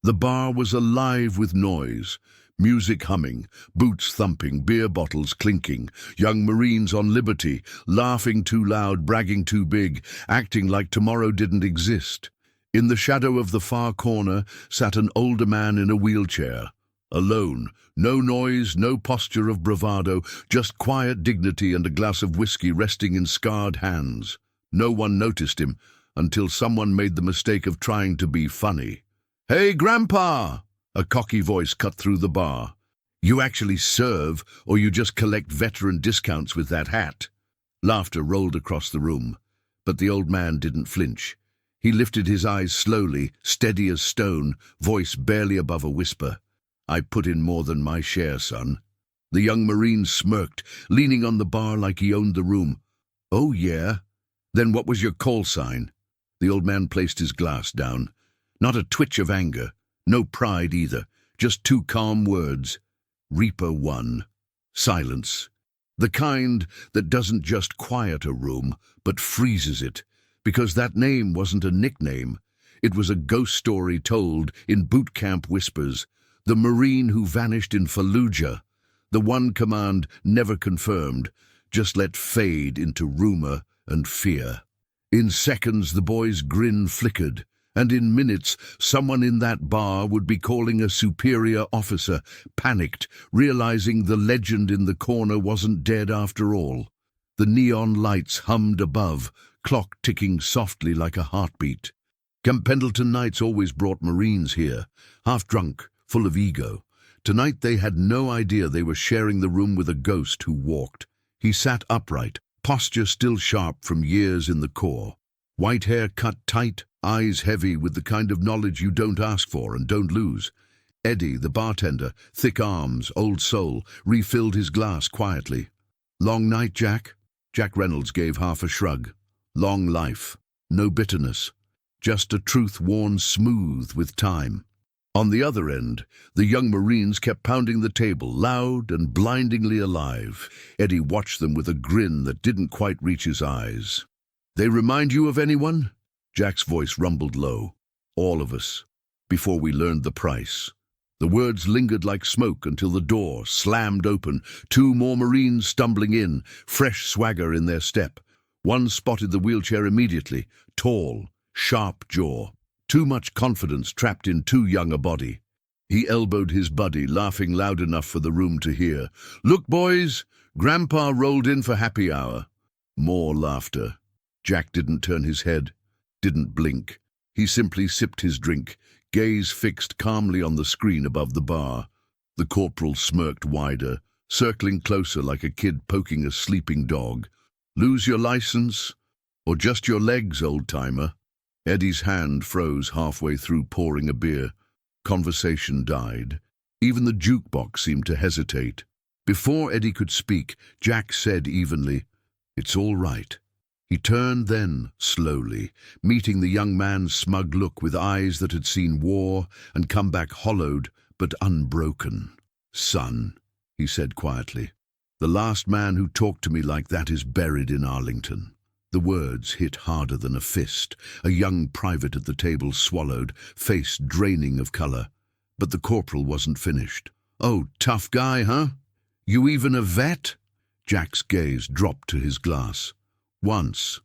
The bar was alive with noise. Music humming, boots thumping, beer bottles clinking, young Marines on liberty, laughing too loud, bragging too big, acting like tomorrow didn't exist. In the shadow of the far corner sat an older man in a wheelchair. Alone, no noise, no posture of bravado, just quiet dignity and a glass of whiskey resting in scarred hands. No one noticed him until someone made the mistake of trying to be funny. "Hey, Grandpa!" A cocky voice cut through the bar. "You actually serve, or you just collect veteran discounts with that hat?" Laughter rolled across the room, but the old man didn't flinch. He lifted his eyes slowly, steady as stone, voice barely above a whisper. "I put in more than my share, son." The young Marine smirked, leaning on the bar like he owned the room. "Oh, yeah? Then what was your call sign?" The old man placed his glass down. Not a twitch of anger, no pride either, just two calm words. "Reaper 1. Silence. The kind that doesn't just quiet a room, but freezes it, because that name wasn't a nickname. It was a ghost story told in boot camp whispers. The Marine who vanished in Fallujah, the one command never confirmed, just let fade into rumor and fear. In seconds the boy's grin flickered, and in minutes someone in that bar would be calling a superior officer, panicked, realizing the legend in the corner wasn't dead after all. The neon lights hummed above, clock ticking softly like a heartbeat. Camp Pendleton nights always brought Marines here, half drunk, full of ego. Tonight they had no idea they were sharing the room with a ghost who walked. He sat upright, posture still sharp from years in the Corps. White hair cut tight, eyes heavy with the kind of knowledge you don't ask for and don't lose. Eddie, the bartender, thick arms, old soul, refilled his glass quietly. "Long night, Jack?" Jack Reynolds gave half a shrug. "Long life. No bitterness. Just a truth worn smooth with time." On the other end, the young Marines kept pounding the table, loud and blindingly alive. Eddie watched them with a grin that didn't quite reach his eyes. "They remind you of anyone?" Jack's voice rumbled low. "All of us. Before we learned the price." The words lingered like smoke until the door slammed open, two more Marines stumbling in, fresh swagger in their step. One spotted the wheelchair immediately, tall, sharp jaw. Too much confidence trapped in too young a body. He elbowed his buddy, laughing loud enough for the room to hear. "Look, boys, Grandpa rolled in for happy hour." More laughter. Jack didn't turn his head, didn't blink. He simply sipped his drink, gaze fixed calmly on the screen above the bar. The corporal smirked wider, circling closer like a kid poking a sleeping dog. "Lose your license? Or just your legs, old-timer?" Eddie's hand froze halfway through pouring a beer. Conversation died. Even the jukebox seemed to hesitate. Before Eddie could speak, Jack said evenly, "It's all right." He turned then, slowly, meeting the young man's smug look with eyes that had seen war and come back hollowed but unbroken. "Son," he said quietly, "the last man who talked to me like that is buried in Arlington." The words hit harder than a fist. A young private at the table swallowed, face draining of color. But the corporal wasn't finished. "Oh, tough guy, huh? You even a vet?" Jack's gaze dropped to his glass. "Once."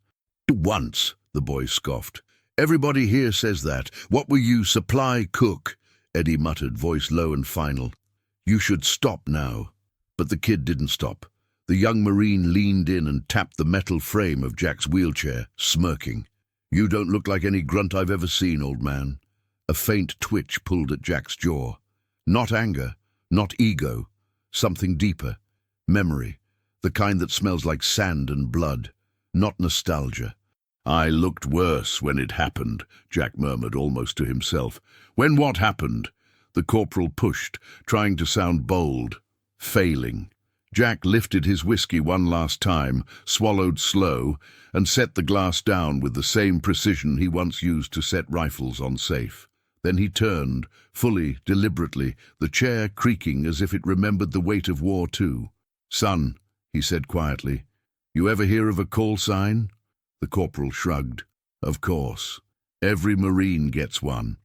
"Once," the boy scoffed. "Everybody here says that. What were you, supply cook?" Eddie muttered, voice low and final. "You should stop now." But the kid didn't stop. The young Marine leaned in and tapped the metal frame of Jack's wheelchair, smirking. "You don't look like any grunt I've ever seen, old man." A faint twitch pulled at Jack's jaw. Not anger, not ego, something deeper. Memory, the kind that smells like sand and blood. Not nostalgia. "I looked worse when it happened," Jack murmured almost to himself. "When what happened?" The corporal pushed, trying to sound bold, failing. Jack lifted his whiskey one last time, swallowed slow, and set the glass down with the same precision he once used to set rifles on safe. Then he turned, fully, deliberately, the chair creaking as if it remembered the weight of war too. "Son," he said quietly, "you ever hear of a call sign?" The corporal shrugged. "Of course. Every Marine gets one.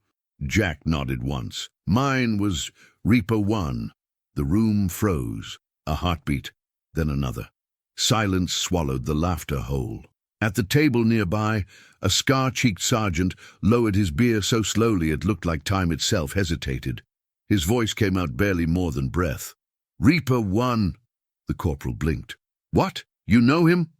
Jack nodded once. Mine was Reaper 1. The room froze. A heartbeat, then another. Silence swallowed the laughter whole. At the table nearby, a scar-cheeked sergeant lowered his beer so slowly it looked like time itself hesitated. His voice came out barely more than breath. Reaper 1. The corporal blinked. What? You know him?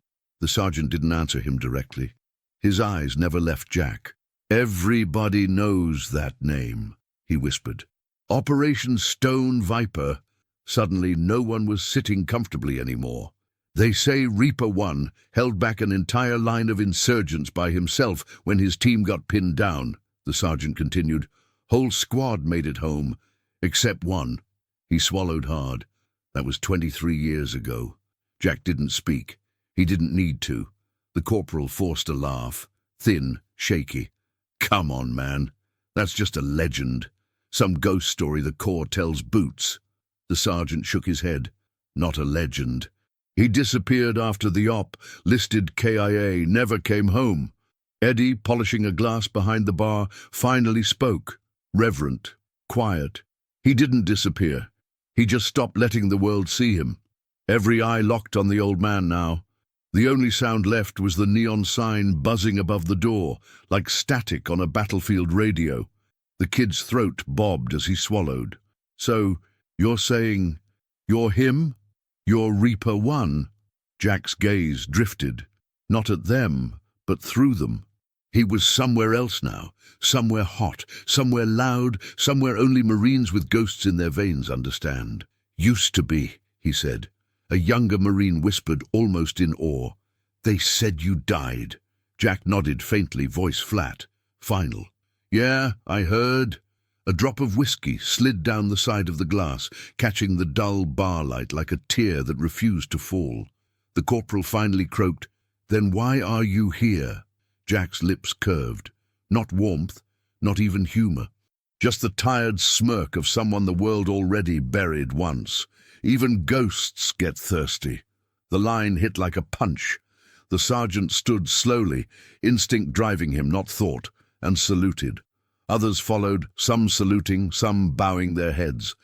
The sergeant didn't answer him directly. His eyes never left Jack. Everybody knows that name, he whispered. Operation Stone Viper. Suddenly no one was sitting comfortably anymore. They say Reaper 1 held back an entire line of insurgents by himself when his team got pinned down, the sergeant continued. Whole squad made it home, except one. He swallowed hard. That was 23 years ago. Jack didn't speak. He didn't need to. The corporal forced a laugh, thin, shaky. Come on, man. That's just a legend. Some ghost story the Corps tells Boots. The sergeant shook his head. Not a legend. He disappeared after the op, listed KIA, never came home. Eddie, polishing a glass behind the bar, finally spoke. Reverent, quiet. He didn't disappear. He just stopped letting the world see him. Every eye locked on the old man now. The only sound left was the neon sign buzzing above the door, like static on a battlefield radio. The kid's throat bobbed as he swallowed. So, you're saying, you're him? You're Reaper 1? Jack's gaze drifted, not at them, but through them. He was somewhere else now, somewhere hot, somewhere loud, somewhere only Marines with ghosts in their veins understand. Used to be, he said. A younger Marine whispered, almost in awe. They said you died. Jack nodded faintly, voice flat. Final. Yeah, I heard. A drop of whiskey slid down the side of the glass, catching the dull bar light like a tear that refused to fall. The corporal finally croaked, Then why are you here? Jack's lips curved. Not warmth, not even humor. Just the tired smirk of someone the world already buried once. Even ghosts get thirsty. The line hit like a punch. The sergeant stood slowly, instinct driving him, not thought, and saluted. Others followed, some saluting, some bowing their heads.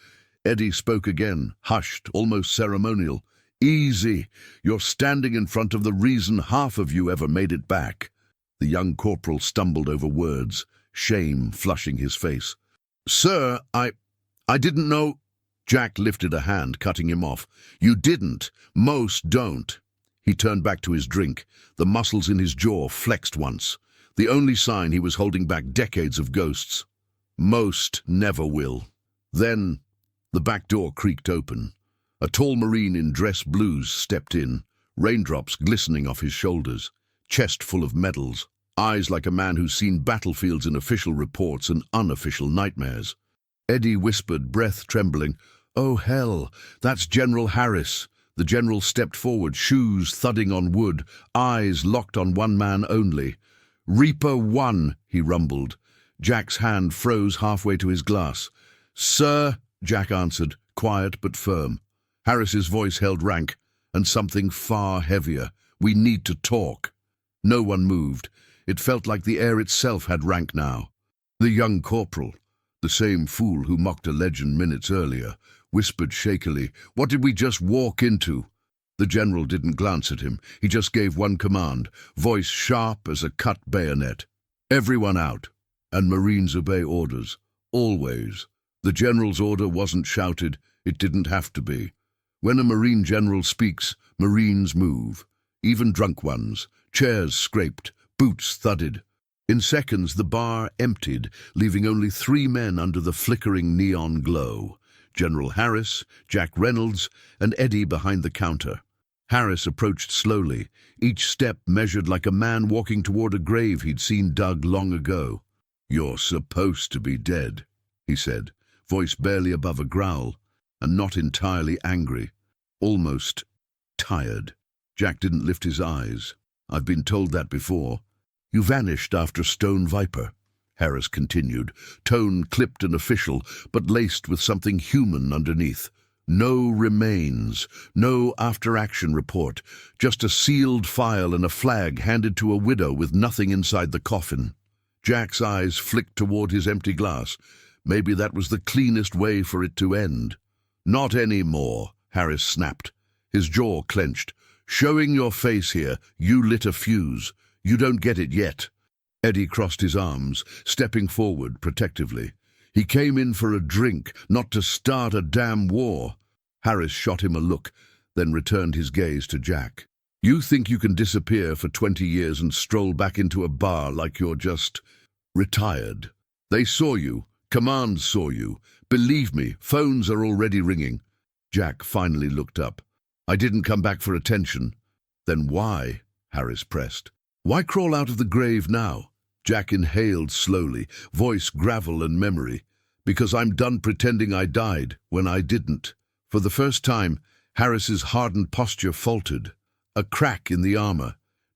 Eddie spoke again, hushed, almost ceremonial. Easy. You're standing in front of the reason half of you ever made it back. The young corporal stumbled over words, shame flushing his face. Sir, I didn't know. Jack lifted a hand, cutting him off. You didn't. Most don't. He turned back to his drink. The muscles in his jaw flexed once. The only sign he was holding back decades of ghosts. Most never will. Then, the back door creaked open. A tall Marine in dress blues stepped in, raindrops glistening off his shoulders, chest full of medals, eyes like a man who's seen battlefields in official reports and unofficial nightmares. Eddie whispered, breath trembling, Oh hell, that's General Harris. The general stepped forward, shoes thudding on wood, eyes locked on one man only. Reaper 1, he rumbled. Jack's hand froze halfway to his glass. Sir, Jack answered, quiet but firm. Harris's voice held rank, and something far heavier. We need to talk. No one moved. It felt like the air itself had rank now. The young corporal, the same fool who mocked a legend minutes earlier, whispered shakily, What did we just walk into? The general didn't glance at him. He just gave one command, voice sharp as a cut bayonet. Everyone out. And Marines obey orders. Always. The general's order wasn't shouted. It didn't have to be. When a Marine general speaks, Marines move. Even drunk ones. Chairs scraped. Boots thudded. In seconds, the bar emptied, leaving only 3 men under the flickering neon glow. General Harris, Jack Reynolds, and Eddie behind the counter. Harris approached slowly, each step measured like a man walking toward a grave he'd seen dug long ago. You're supposed to be dead, he said, voice barely above a growl, and not entirely angry, almost tired. Jack didn't lift his eyes. I've been told that before. You vanished after Stone Viper, Harris continued, tone clipped and official, but laced with something human underneath. No remains, no after-action report, just a sealed file and a flag handed to a widow with nothing inside the coffin. Jack's eyes flicked toward his empty glass. Maybe that was the cleanest way for it to end. Not anymore, Harris snapped, his jaw clenched. Showing your face here, you lit a fuse. You don't get it yet. Eddie crossed his arms, stepping forward protectively. He came in for a drink, not to start a damn war. Harris shot him a look, then returned his gaze to Jack. You think you can disappear for 20 years and stroll back into a bar like you're just retired? They saw you. Command saw you. Believe me, phones are already ringing. Jack finally looked up. I didn't come back for attention. Then why? Harris pressed. Why crawl out of the grave now? Jack inhaled slowly, voice gravel and memory. Because I'm done pretending I died when I didn't. For the first time, Harris's hardened posture faltered. A crack in the armor.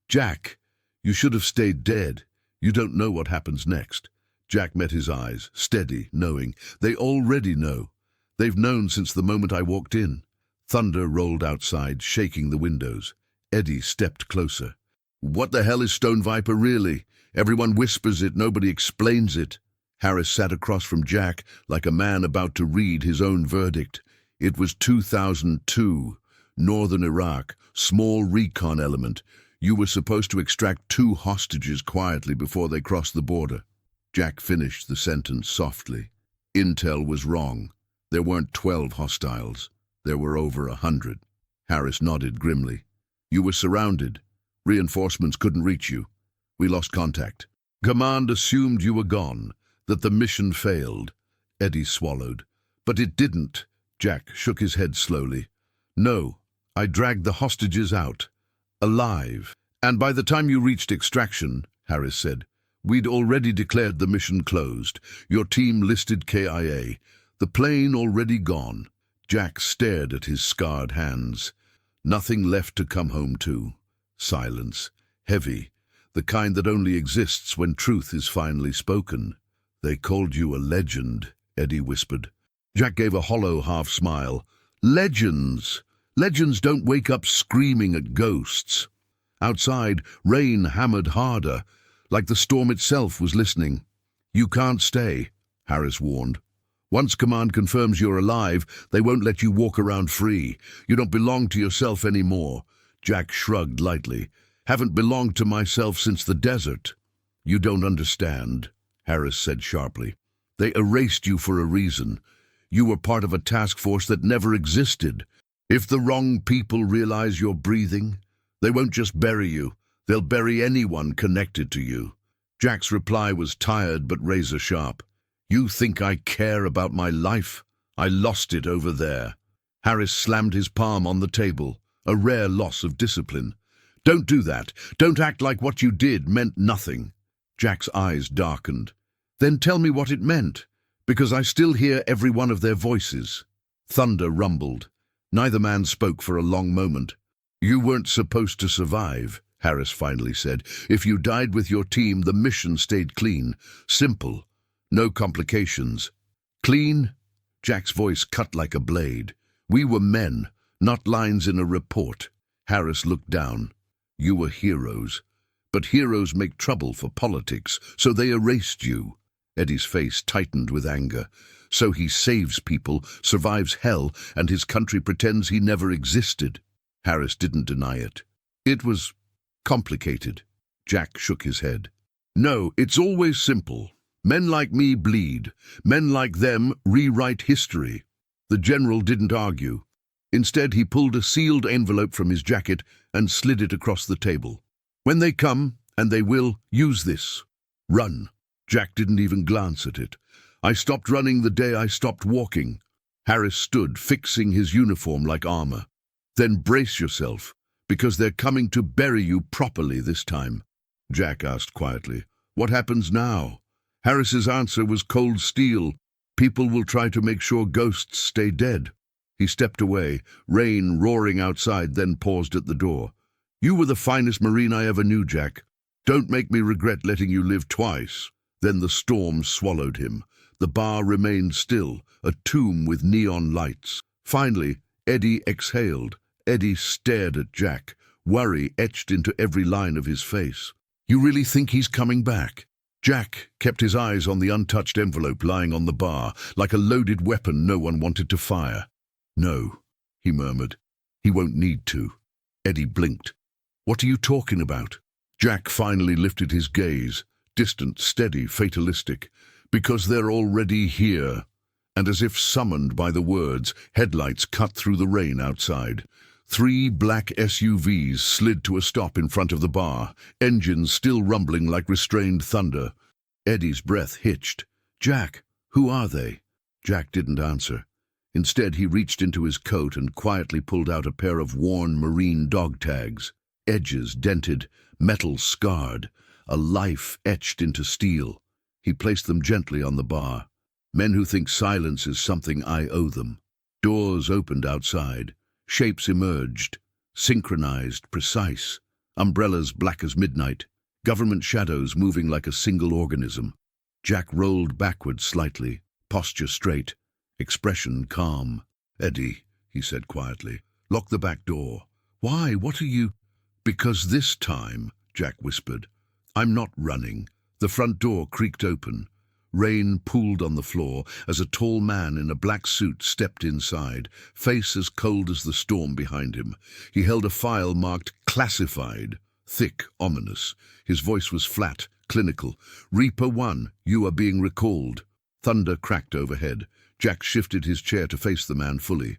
Jack, you should have stayed dead. You don't know what happens next. Jack met his eyes, steady, knowing. They already know. They've known since the moment I walked in. Thunder rolled outside, shaking the windows. Eddie stepped closer. What the hell is Stone Viper really? Everyone whispers it, nobody explains it. Harris sat across from Jack like a man about to read his own verdict. It was 2002, northern Iraq, small recon element. You were supposed to extract 2 hostages quietly before they crossed the border. Jack finished the sentence softly. Intel was wrong. There weren't 12 hostiles. There were over 100. Harris nodded grimly. You were surrounded. Reinforcements couldn't reach you. We lost contact. Command assumed you were gone, that the mission failed. Eddie swallowed. But it didn't. Jack shook his head slowly. No, I dragged the hostages out. Alive. And by the time you reached extraction, Harris said, we'd already declared the mission closed. Your team listed KIA. The plane already gone. Jack stared at his scarred hands. Nothing left to come home to. Silence. Heavy. The kind that only exists when truth is finally spoken. They called you a legend, Eddie whispered. Jack gave a hollow half-smile. Legends! Legends don't wake up screaming at ghosts. Outside, rain hammered harder, like the storm itself was listening. You can't stay, Harris warned. Once Command confirms you're alive, they won't let you walk around free. You don't belong to yourself anymore. Jack shrugged lightly. Haven't belonged to myself since the desert. You don't understand, Harris said sharply. They erased you for a reason. You were part of a task force that never existed. If the wrong people realize you're breathing, they won't just bury you. They'll bury anyone connected to you. Jack's reply was tired but razor-sharp. You think I care about my life? I lost it over there. Harris slammed his palm on the table, a rare loss of discipline. Don't do that. Don't act like what you did meant nothing. Jack's eyes darkened. Then tell me what it meant, because I still hear every one of their voices. Thunder rumbled. Neither man spoke for a long moment. You weren't supposed to survive, Harris finally said. If you died with your team, the mission stayed clean. Simple. No complications. Clean? Jack's voice cut like a blade. We were men, not lines in a report. Harris looked down. You were heroes. But heroes make trouble for politics, so they erased you. Eddie's face tightened with anger. So he saves people, survives hell, and his country pretends he never existed. Harris didn't deny it. It was complicated. Jack shook his head. No, it's always simple. Men like me bleed. Men like them rewrite history. The general didn't argue. Instead, he pulled a sealed envelope from his jacket and slid it across the table. When they come, and they will, use this. Run. Jack didn't even glance at it. I stopped running the day I stopped walking. Harris stood, fixing his uniform like armor. Then brace yourself, because they're coming to bury you properly this time. Jack asked quietly, what happens now? Harris's answer was cold steel. People will try to make sure ghosts stay dead. He stepped away, rain roaring outside, then paused at the door. You were the finest Marine I ever knew, Jack. Don't make me regret letting you live twice. Then the storm swallowed him. The bar remained still, a tomb with neon lights. Finally, Eddie exhaled. Eddie stared at Jack, worry etched into every line of his face. You really think he's coming back? Jack kept his eyes on the untouched envelope lying on the bar, like a loaded weapon no one wanted to fire. "No," he murmured. "He won't need to." Eddie blinked. "What are you talking about?" Jack finally lifted his gaze, distant, steady, fatalistic. "Because they're already here." And as if summoned by the words, headlights cut through the rain outside. 3 black SUVs slid to a stop in front of the bar, engines still rumbling like restrained thunder. Eddie's breath hitched. "Jack, who are they?" Jack didn't answer. Instead, he reached into his coat and quietly pulled out a pair of worn marine dog tags. Edges dented, metal scarred, a life etched into steel. He placed them gently on the bar. "Men who think silence is something I owe them." Doors opened outside. Shapes emerged, synchronized, precise. Umbrellas black as midnight. Government shadows moving like a single organism. Jack rolled backward slightly, posture straight, expression calm. "Eddie," he said quietly, "lock the back door." "Why? What are you—" "Because this time," Jack whispered, "I'm not running." The front door creaked open. Rain pooled on the floor as a tall man in a black suit stepped inside, face as cold as the storm behind him. He held a file marked "Classified," thick, ominous. His voice was flat, clinical. "Reaper 1, you are being recalled." Thunder cracked overhead. Jack shifted his chair to face the man fully.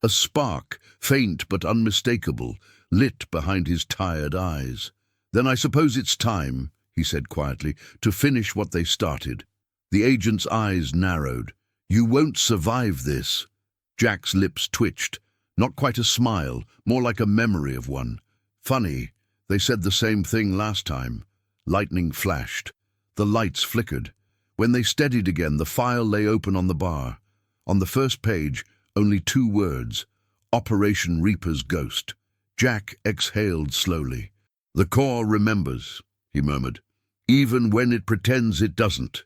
A spark, faint but unmistakable, lit behind his tired eyes. "Then I suppose it's time," he said quietly, "to finish what they started." The agent's eyes narrowed. "You won't survive this." Jack's lips twitched. Not quite a smile, more like a memory of one. "Funny, they said the same thing last time." Lightning flashed. The lights flickered. When they steadied again, the file lay open on the bar. On the first page, only 2 words: Operation Reaper's Ghost. Jack exhaled slowly. "The Corps remembers," he murmured, "even when it pretends it doesn't."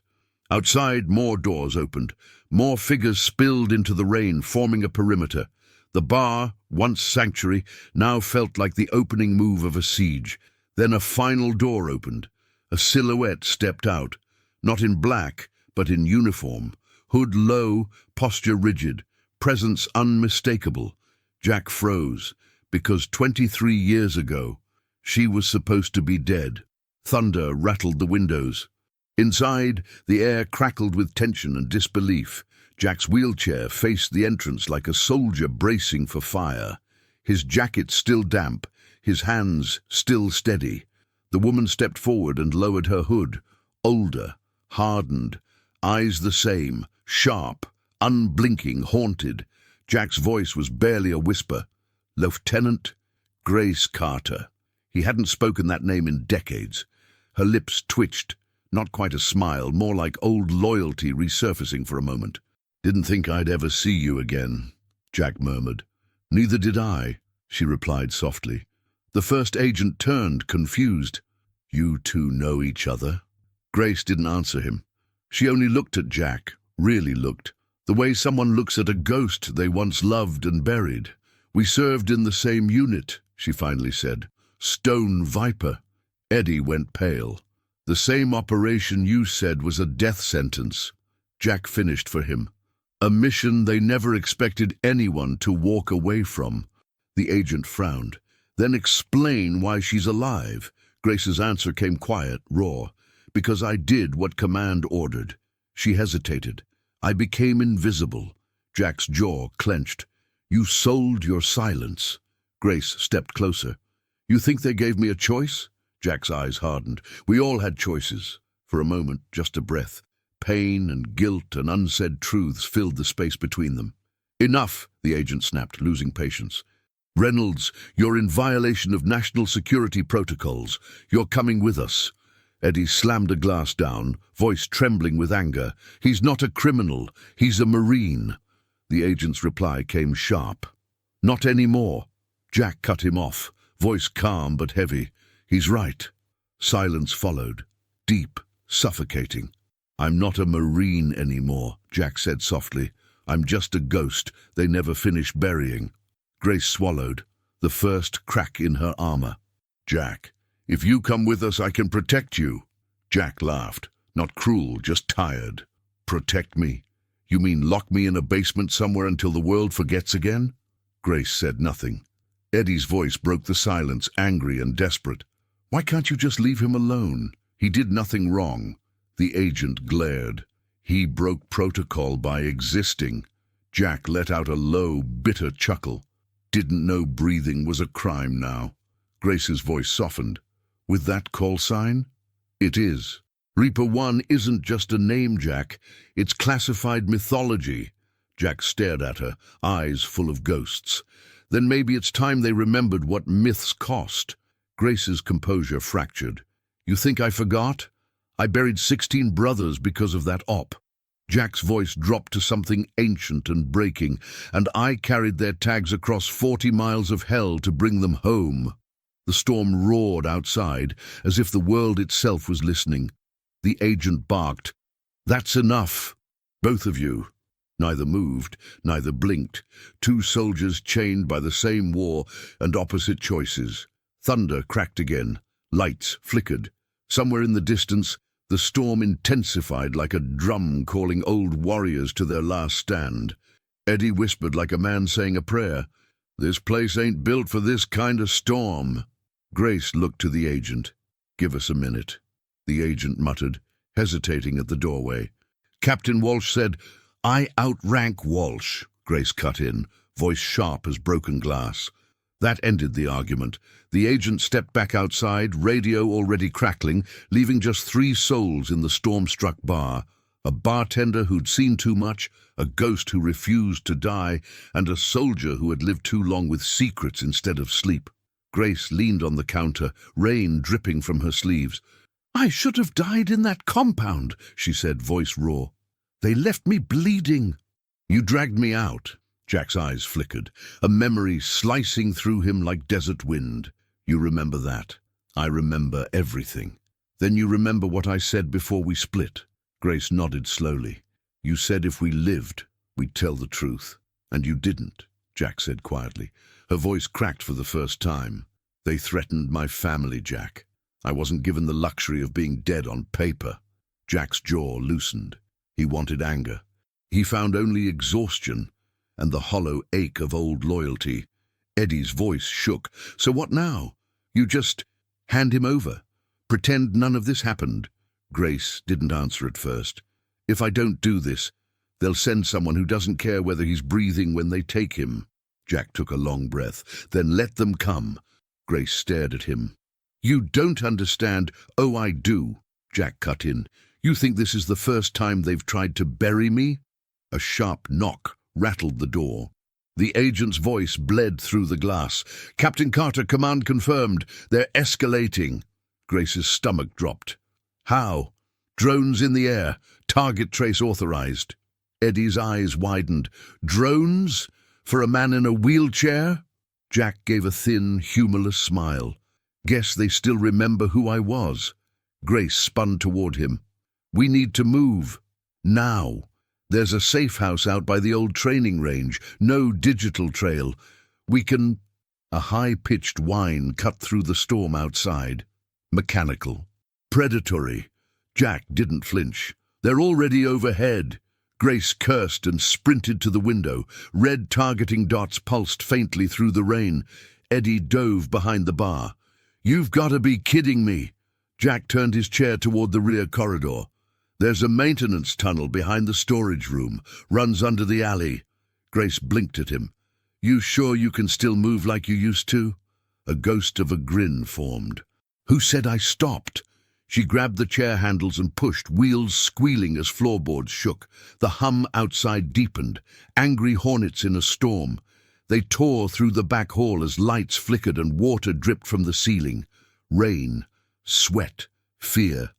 Outside, more doors opened. More figures spilled into the rain, forming a perimeter. The bar, once sanctuary, now felt like the opening move of a siege. Then a final door opened. A silhouette stepped out, not in black, but in uniform. Hood low, posture rigid, presence unmistakable. Jack froze, because 23 years ago, she was supposed to be dead. Thunder rattled the windows. Inside, the air crackled with tension and disbelief. Jack's wheelchair faced the entrance like a soldier bracing for fire. His jacket still damp, his hands still steady. The woman stepped forward and lowered her hood. Older, hardened, eyes the same, sharp, unblinking, haunted. Jack's voice was barely a whisper. "Lieutenant Grace Carter." He hadn't spoken that name in decades. Her lips twitched. Not quite a smile, more like old loyalty resurfacing for a moment. "Didn't think I'd ever see you again," Jack murmured. "Neither did I," she replied softly. The first agent turned, confused. "You two know each other?" Grace didn't answer him. She only looked at Jack, really looked, the way someone looks at a ghost they once loved and buried. "We served in the same unit," she finally said. "Stone Viper." Eddie went pale. "The same operation you said was a death sentence." Jack finished for him. "A mission they never expected anyone to walk away from." The agent frowned. "Then explain why she's alive." Grace's answer came quiet, raw. "Because I did what command ordered." She hesitated. "I became invisible." Jack's jaw clenched. "You sold your silence." Grace stepped closer. "You think they gave me a choice?" Jack's eyes hardened. "We all had choices." For a moment, just a breath. Pain and guilt and unsaid truths filled the space between them. "Enough," the agent snapped, losing patience. "Reynolds, you're in violation of national security protocols. You're coming with us." Eddie slammed a glass down, voice trembling with anger. "He's not a criminal. He's a Marine." The agent's reply came sharp. "Not anymore." Jack cut him off, voice calm but heavy. "He's right." Silence followed, deep, suffocating. "I'm not a Marine anymore," Jack said softly. "I'm just a ghost they never finished burying." Grace swallowed, the first crack in her armor. "Jack, if you come with us, I can protect you." Jack laughed. Not cruel, just tired. Protect me? You mean lock me in a basement somewhere until the world forgets again? Grace said nothing. Eddie's voice broke the silence, angry and desperate. Why can't you just leave him alone? He did nothing wrong. The agent glared. He broke protocol by existing. Jack let out a low, bitter chuckle. Didn't know breathing was a crime now. Grace's voice softened. With that call sign? It is. Reaper 1 isn't just a name, Jack. It's classified mythology. Jack stared at her, eyes full of ghosts. Then maybe it's time they remembered what myths cost. Grace's composure fractured. You think I forgot? I buried 16 brothers because of that op. Jack's voice dropped to something ancient and breaking, and I carried their tags across 40 miles of hell to bring them home. The storm roared outside, as if the world itself was listening. The agent barked. That's enough. Both of you. Neither moved, neither blinked. Two soldiers chained by the same war and opposite choices. Thunder cracked again. Lights flickered. Somewhere in the distance, the storm intensified like a drum calling old warriors to their last stand. Eddie whispered like a man saying a prayer. This place ain't built for this kind of storm. Grace looked to the agent. Give us a minute. The agent muttered, hesitating at the doorway. Captain Walsh said, I outrank Walsh, Grace cut in, voice sharp as broken glass. That ended the argument. The agent stepped back outside, radio already crackling, leaving just 3 souls in the storm-struck bar. A bartender who'd seen too much, a ghost who refused to die, and a soldier who had lived too long with secrets instead of sleep. Grace leaned on the counter, rain dripping from her sleeves. I should have died in that compound, she said, voice raw. They left me bleeding. You dragged me out. Jack's eyes flickered, a memory slicing through him like desert wind. You remember that. I remember everything. Then you remember what I said before we split. Grace nodded slowly. You said if we lived, we'd tell the truth. And you didn't, Jack said quietly. Her voice cracked for the first time. They threatened my family, Jack. I wasn't given the luxury of being dead on paper. Jack's jaw loosened. He wanted anger. He found only exhaustion and the hollow ache of old loyalty. Eddie's voice shook. So what now? You just hand him over? Pretend none of this happened? Grace didn't answer at first. If I don't do this, they'll send someone who doesn't care whether he's breathing when they take him. Jack took a long breath. Then let them come. Grace stared at him. You don't understand. Oh, I do, Jack cut in. You think this is the first time they've tried to bury me? A sharp knock rattled the door. The agent's voice bled through the glass. Captain Carter, command confirmed. They're escalating. Grace's stomach dropped. How? Drones in the air. Target trace authorized. Eddie's eyes widened. Drones? For a man in a wheelchair? Jack gave a thin, humorless smile. Guess they still remember who I was. Grace spun toward him. We need to move. Now. There's a safe house out by the old training range. No digital trail. We can... A high-pitched whine cut through the storm outside. Mechanical. Predatory. Jack didn't flinch. They're already overhead. Grace cursed and sprinted to the window. Red targeting dots pulsed faintly through the rain. Eddie dove behind the bar. You've got to be kidding me. Jack turned his chair toward the rear corridor. There's a maintenance tunnel behind the storage room. Runs under the alley. Grace blinked at him. You sure you can still move like you used to? A ghost of a grin formed. Who said I stopped? She grabbed the chair handles and pushed, wheels squealing as floorboards shook. The hum outside deepened. Angry hornets in a storm. They tore through the back hall as lights flickered and water dripped from the ceiling. Rain, sweat, fear.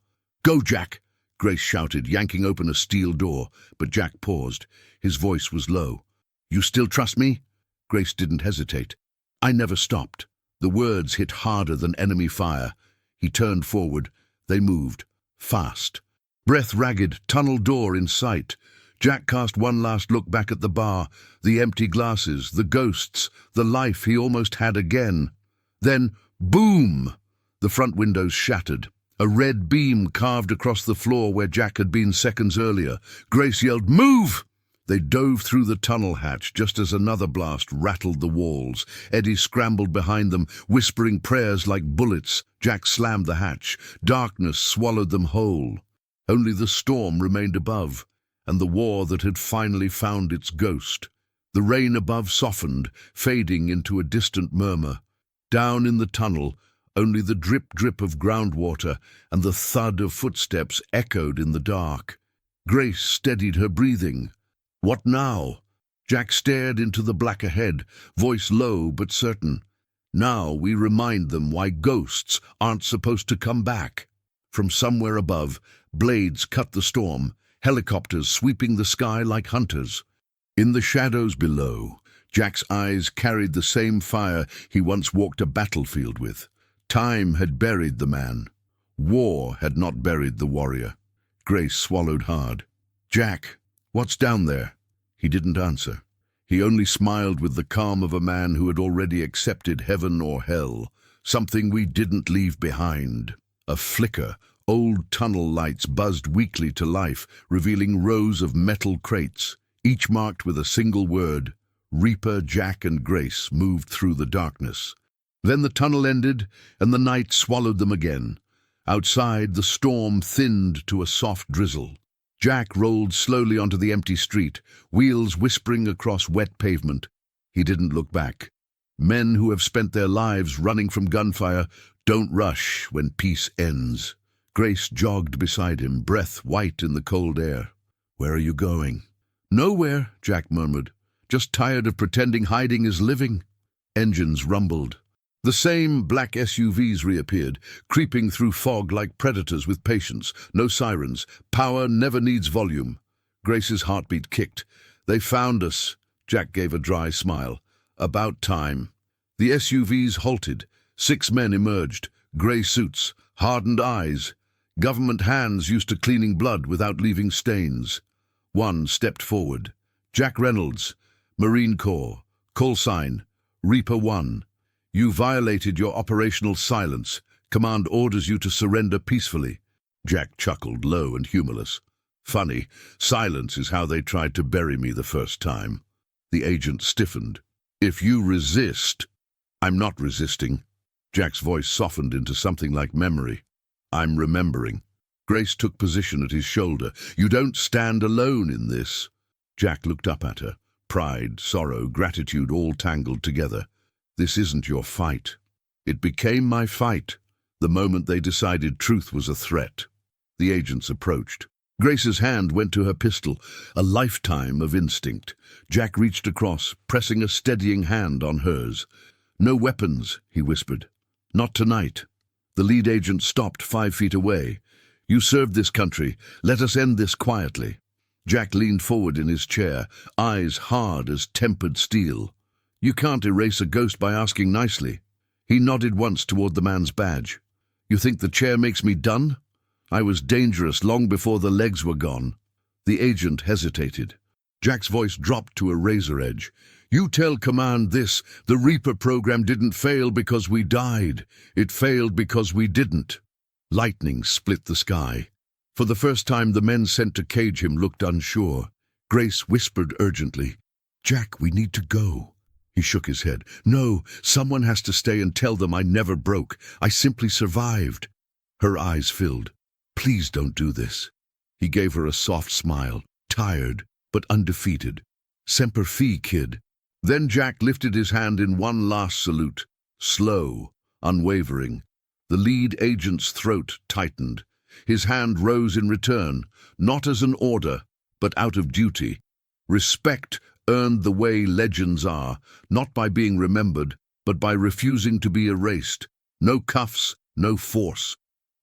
Go, Jack! Grace shouted, yanking open a steel door, but Jack paused. His voice was low. You still trust me? Grace didn't hesitate. I never stopped. The words hit harder than enemy fire. He turned forward. They moved. Fast. Breath ragged, tunnel door in sight. Jack cast one last look back at the bar, the empty glasses, the ghosts, the life he almost had again. Then, boom! The front windows shattered. A red beam carved across the floor where Jack had been seconds earlier. Grace yelled, "Move!" They dove through the tunnel hatch just as another blast rattled the walls. Eddie scrambled behind them, whispering prayers like bullets. Jack slammed the hatch. Darkness swallowed them whole. Only the storm remained above, and the war that had finally found its ghost. The rain above softened, fading into a distant murmur. Down in the tunnel, only the drip-drip of groundwater and the thud of footsteps echoed in the dark. Grace steadied her breathing. What now? Jack stared into the black ahead, voice low but certain. Now we remind them why ghosts aren't supposed to come back. From somewhere above, blades cut the storm, helicopters sweeping the sky like hunters. In the shadows below, Jack's eyes carried the same fire he once walked a battlefield with. Time had buried the man. War had not buried the warrior. Grace swallowed hard. "Jack, what's down there?" He didn't answer. He only smiled with the calm of a man who had already accepted heaven or hell, something we didn't leave behind. A flicker, old tunnel lights buzzed weakly to life, revealing rows of metal crates, each marked with a single word. Reaper, Jack, and Grace moved through the darkness. Then the tunnel ended, and the night swallowed them again. Outside, the storm thinned to a soft drizzle. Jack rolled slowly onto the empty street, wheels whispering across wet pavement. He didn't look back. Men who have spent their lives running from gunfire don't rush when peace ends. Grace jogged beside him, breath white in the cold air. "Where are you going?" "Nowhere," Jack murmured. "Just tired of pretending hiding is living." Engines rumbled. The same black SUVs reappeared, creeping through fog like predators with patience. No sirens. Power never needs volume. Grace's heartbeat kicked. "They found us." Jack gave a dry smile. "About time." The SUVs halted. 6 men emerged, grey suits, hardened eyes. Government hands used to cleaning blood without leaving stains. One stepped forward. "Jack Reynolds, Marine Corps. Call sign, Reaper 1. You violated your operational silence. Command orders you to surrender peacefully." Jack chuckled, low and humorless. "Funny, silence is how they tried to bury me the first time." The agent stiffened. "If you resist—" "I'm not resisting." Jack's voice softened into something like memory. "I'm remembering." Grace took position at his shoulder. "You don't stand alone in this." Jack looked up at her. Pride, sorrow, gratitude all tangled together. "This isn't your fight." "It became my fight, the moment they decided truth was a threat." The agents approached. Grace's hand went to her pistol, a lifetime of instinct. Jack reached across, pressing a steadying hand on hers. "No weapons," he whispered. "Not tonight." The lead agent stopped 5 feet away. "You served this country. Let us end this quietly." Jack leaned forward in his chair, eyes hard as tempered steel. "You can't erase a ghost by asking nicely." He nodded once toward the man's badge. "You think the chair makes me done? I was dangerous long before the legs were gone." The agent hesitated. Jack's voice dropped to a razor edge. "You tell command this: the Reaper program didn't fail because we died. It failed because we didn't." Lightning split the sky. For the first time, the men sent to cage him looked unsure. Grace whispered urgently, "Jack, we need to go." He shook his head. "No, someone has to stay and tell them I never broke. I simply survived." Her eyes filled. "Please don't do this." He gave her a soft smile, tired but undefeated. "Semper Fi, kid." Then Jack lifted his hand in one last salute, slow, unwavering. The lead agent's throat tightened. His hand rose in return, not as an order, but out of duty. Respect earned the way legends are, not by being remembered, but by refusing to be erased. No cuffs, no force.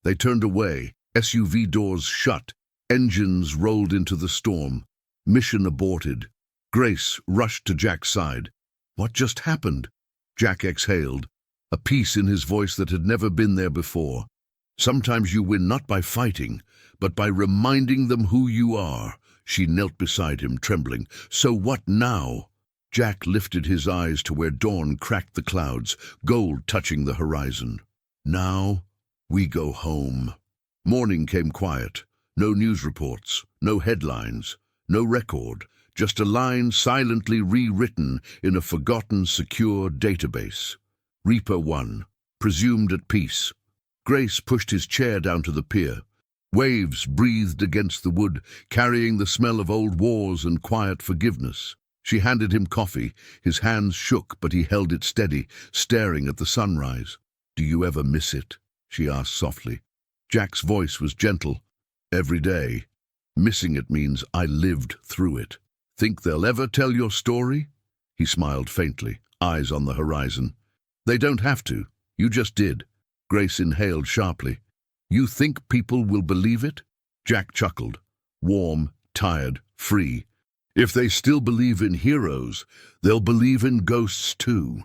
They turned away, SUV doors shut, engines rolled into the storm. Mission aborted. Grace rushed to Jack's side. "What just happened?" Jack exhaled, a peace in his voice that had never been there before. "Sometimes you win not by fighting, but by reminding them who you are." She knelt beside him, trembling. "So what now?" Jack lifted his eyes to where dawn cracked the clouds, gold touching the horizon. "Now we go home." Morning came quiet. No news reports, no headlines, no record, just a line silently rewritten in a forgotten, secure database. Reaper 1, presumed at peace. Grace pushed his chair down to the pier. Waves breathed against the wood, carrying the smell of old wars and quiet forgiveness. She handed him coffee. His hands shook, but he held it steady, staring at the sunrise. "Do you ever miss it?" she asked softly. Jack's voice was gentle. "Every day. Missing it means I lived through it." "Think they'll ever tell your story?" He smiled faintly, eyes on the horizon. "They don't have to. You just did." Grace inhaled sharply. "You think people will believe it?" Jack chuckled. Warm, tired, free. "If they still believe in heroes, they'll believe in ghosts too."